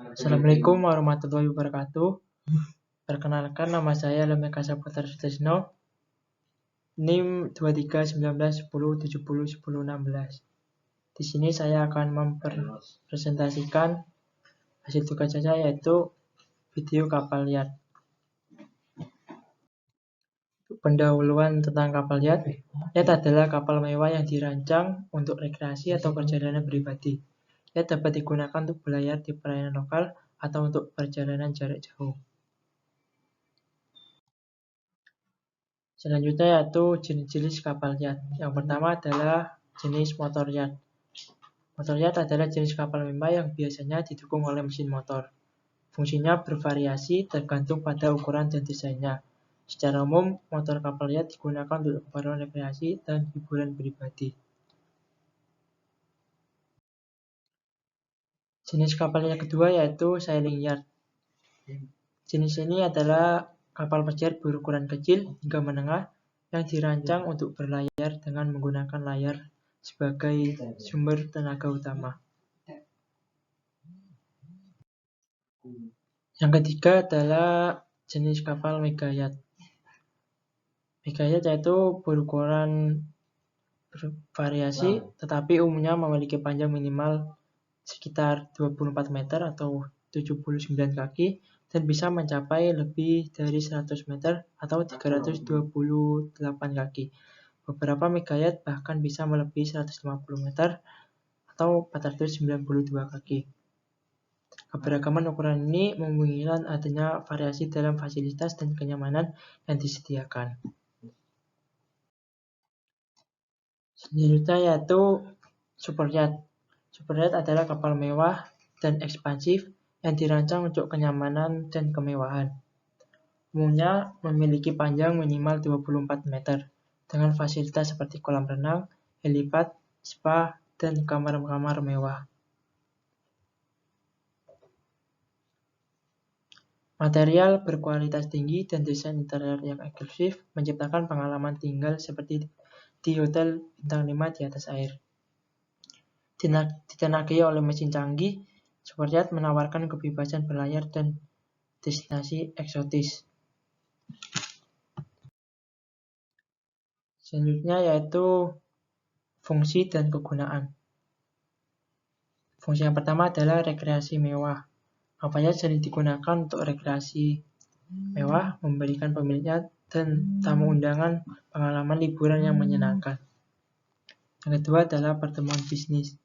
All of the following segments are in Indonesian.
Assalamualaikum warahmatullahi wabarakatuh. Perkenalkan, nama saya Lemeka Saputra Sutrisno, NIM 231910701016. Di sini saya akan mempresentasikan hasil tugas saya, yaitu video kapal yat. Pendahuluan tentang kapal yat. Yat adalah kapal mewah yang dirancang untuk rekreasi atau perjalanan pribadi. Yat dapat digunakan untuk berlayar di perairan lokal atau untuk perjalanan jarak jauh. Selanjutnya yaitu jenis-jenis kapal yat. Yang pertama adalah jenis motor yat. Motor yat adalah jenis kapal mewah yang biasanya didukung oleh mesin motor. Fungsinya bervariasi tergantung pada ukuran dan desainnya. Secara umum, motor kapal yat digunakan untuk keperluan rekreasi dan hiburan pribadi. Jenis kapal yang kedua yaitu sailing yacht. Jenis ini adalah kapal pesiar berukuran kecil hingga menengah yang dirancang untuk berlayar dengan menggunakan layar sebagai sumber tenaga utama. Yang ketiga adalah jenis kapal mega yacht. Mega yacht yaitu berukuran bervariasi, tetapi umumnya memiliki panjang minimal sekitar 24 meter atau 79 kaki dan bisa mencapai lebih dari 100 meter atau 328 kaki. Beberapa mega yacht bahkan bisa melebihi 150 meter atau 492 kaki. Keberagaman ukuran ini memungkinkan adanya variasi dalam fasilitas dan kenyamanan yang disediakan. Selanjutnya yaitu super yacht. Super yacht adalah kapal mewah dan ekspansif yang dirancang untuk kenyamanan dan kemewahan. Umumnya memiliki panjang minimal 24 meter dengan fasilitas seperti kolam renang, helipad, spa, dan kamar-kamar mewah. Material berkualitas tinggi dan desain interior yang eksklusif menciptakan pengalaman tinggal seperti di hotel bintang 5 di atas air. Ditenagai oleh mesin canggih, super yacht menawarkan kebebasan berlayar dan destinasi eksotis. Selanjutnya yaitu fungsi dan kegunaan. Fungsi yang pertama adalah rekreasi mewah. Kapal yacht sering digunakan untuk rekreasi mewah, memberikan pemiliknya dan tamu undangan pengalaman liburan yang menyenangkan. Yang kedua adalah pertemuan bisnis.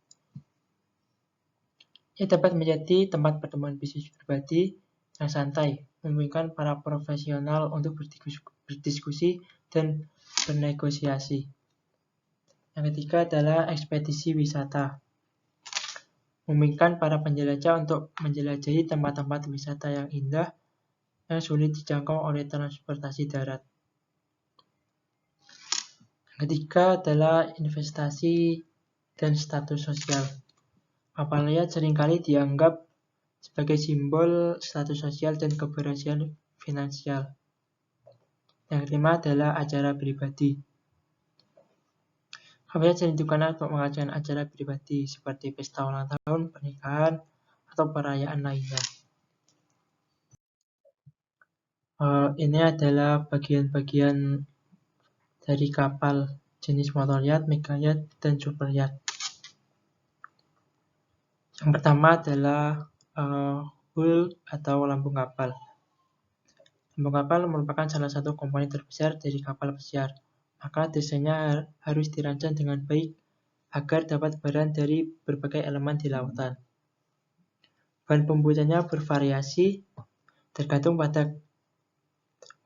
Ia dapat menjadi tempat pertemuan bisnis pribadi yang santai, memungkinkan para profesional untuk berdiskusi dan bernegosiasi. Yang ketiga adalah ekspedisi wisata. Memungkinkan para penjelajah untuk menjelajahi tempat-tempat wisata yang indah yang sulit dijangkau oleh transportasi darat. Yang ketiga adalah investasi dan status sosial. Kapal yacht seringkali dianggap sebagai simbol status sosial dan keberhasilan finansial. Yang kelima adalah acara pribadi. Kapal yacht sering digunakan untuk mengadakan acara pribadi seperti pesta ulang tahun, pernikahan, atau perayaan lainnya. Ini adalah bagian-bagian dari kapal jenis motor yacht, mega yacht, dan super yacht. Yang pertama adalah hull atau lambung kapal. Lambung kapal merupakan salah satu komponen terbesar dari kapal pesiar. Maka desainnya harus dirancang dengan baik agar dapat berperan dari berbagai elemen di lautan. Bahan pembuatannya bervariasi tergantung pada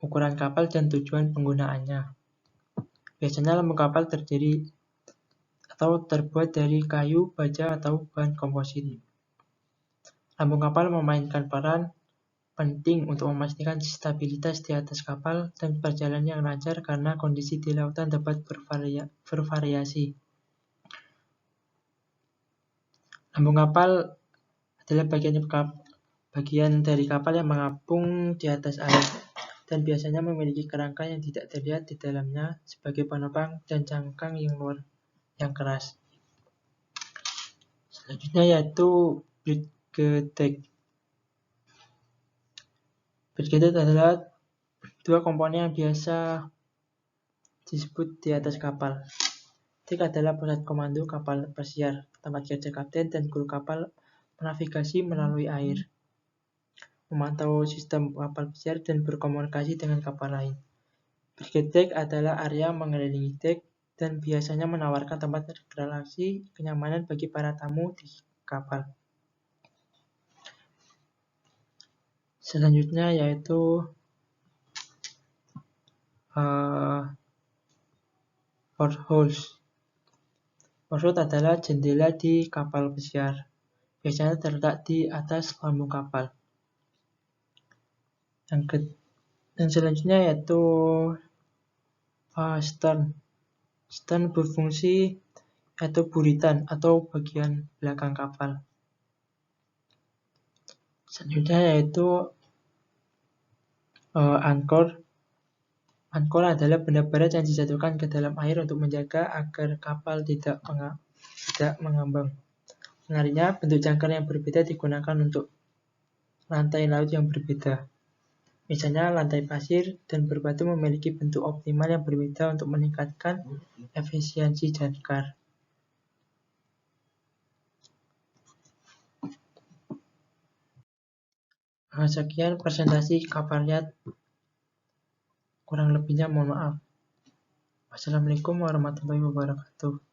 ukuran kapal dan tujuan penggunaannya. Biasanya lambung kapal terdiri atau terbuat dari kayu, baja, atau bahan komposit. Lambung kapal memainkan peran penting untuk memastikan stabilitas di atas kapal dan perjalanan yang lancar karena kondisi di lautan dapat bervariasi. Lambung kapal adalah bagian dari kapal yang mengapung di atas air dan biasanya memiliki kerangka yang tidak terlihat di dalamnya sebagai penopang dan cangkang yang keras. Selanjutnya yaitu bridge deck. Speed adalah dua komponen yang biasa disebut di atas kapal. Deck adalah pusat komando kapal pesiar, tempat kerja kapten dan kru kapal menavigasi melalui air, memantau sistem kapal pesiar dan berkomunikasi dengan kapal lain. Brigade deck adalah area mengelilingi deck dan biasanya menawarkan tempat relaksi kenyamanan bagi para tamu di kapal. Selanjutnya yaitu portholes. Porthole adalah jendela di kapal pesiar. Biasanya terletak di atas lambung kapal. Yang selanjutnya yaitu stern. Stern berfungsi yaitu buritan atau bagian belakang kapal. Selanjutnya yaitu anchor. Anchor adalah benda berat yang dijatuhkan ke dalam air untuk menjaga agar kapal tidak mengambang. Menariknya, bentuk jangkar yang berbeda digunakan untuk lantai laut yang berbeda. Misalnya, lantai pasir dan berbatu memiliki bentuk optimal yang berbeda untuk meningkatkan efisiensi jangkar. Sekian presentasi kapal yacht. Kurang lebihnya mohon maaf. Wassalamualaikum warahmatullahi wabarakatuh.